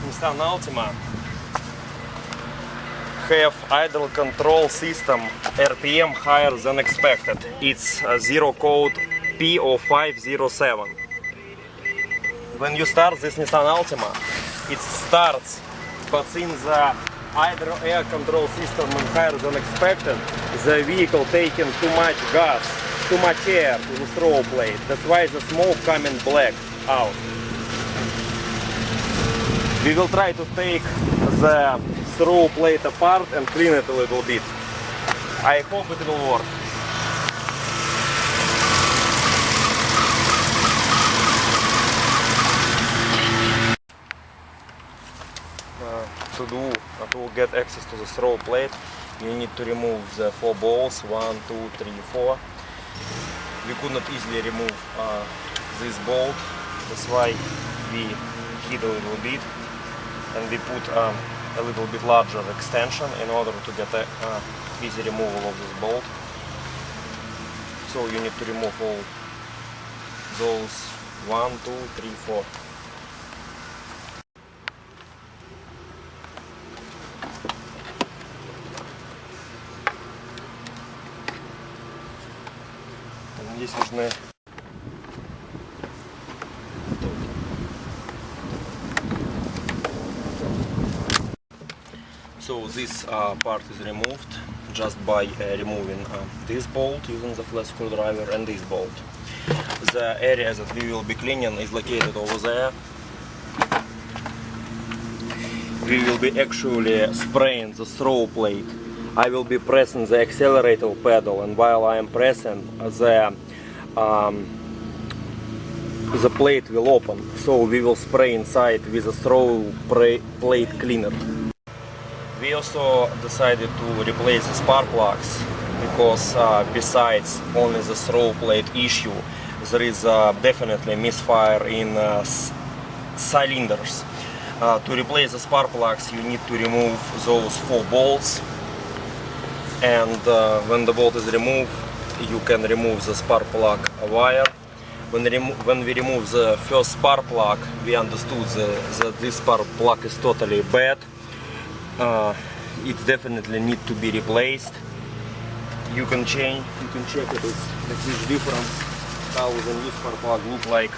Nissan Altima have idle control system RPM higher than expected. It's zero code P0507. When you start this Nissan Altima, it starts, but since the idle air control system is higher than expected, the vehicle taking too much gas, too much air to the throttle plate. That's why the smoke coming black out. We will try to take the throttle plate apart and clean it a little bit. I hope it will work. To get access to the throttle plate, you need to remove the 4 bolts, 1, 2, 3, 4. We could not easily remove this bolt, that's why we hid a little bit and we put a little bit larger extension in order to get easy removal of this bolt. So you need to remove all those 1, 2, 3, 4. Здесь нужны So this part is removed just by removing this bolt using the flat screwdriver and this bolt. The area that we will be cleaning is located over there. We will be actually spraying the throttle plate. I will be pressing the accelerator pedal, and while I am pressing, the plate will open, so we will spray inside with a throttle plate cleaner. We also decided to replace the spark plugs because besides only the throttle plate issue, there is definitely misfire in cylinders. To replace the spark plugs, you need to remove those 4 bolts, and when the bolt is removed, you can remove the spark plug wire. When we remove the first spark plug, we understood that this spark plug is totally bad. It definitely needs to be replaced. You can check it. It's a huge difference how the new spark plug look like.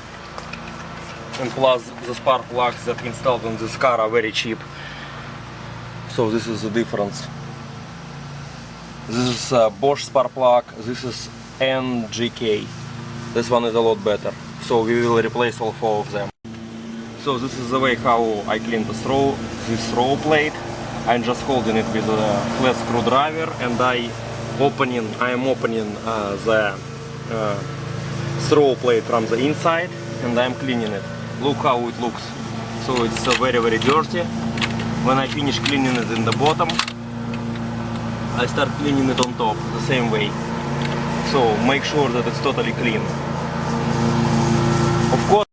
And plus the spark plugs that installed on this car are very cheap. So this is the difference. This is a Bosch spark plug, this is NGK. This one is a lot better. So we will replace all 4 of them. So this is the way how I clean this throttle plate. I'm just holding it with a flat screwdriver, and I am opening the throttle plate from the inside, and I'm cleaning it. Look how it looks. So it's very dirty. When I finish cleaning it in the bottom, I start cleaning it on top the same way. So make sure that it's totally clean. Of course,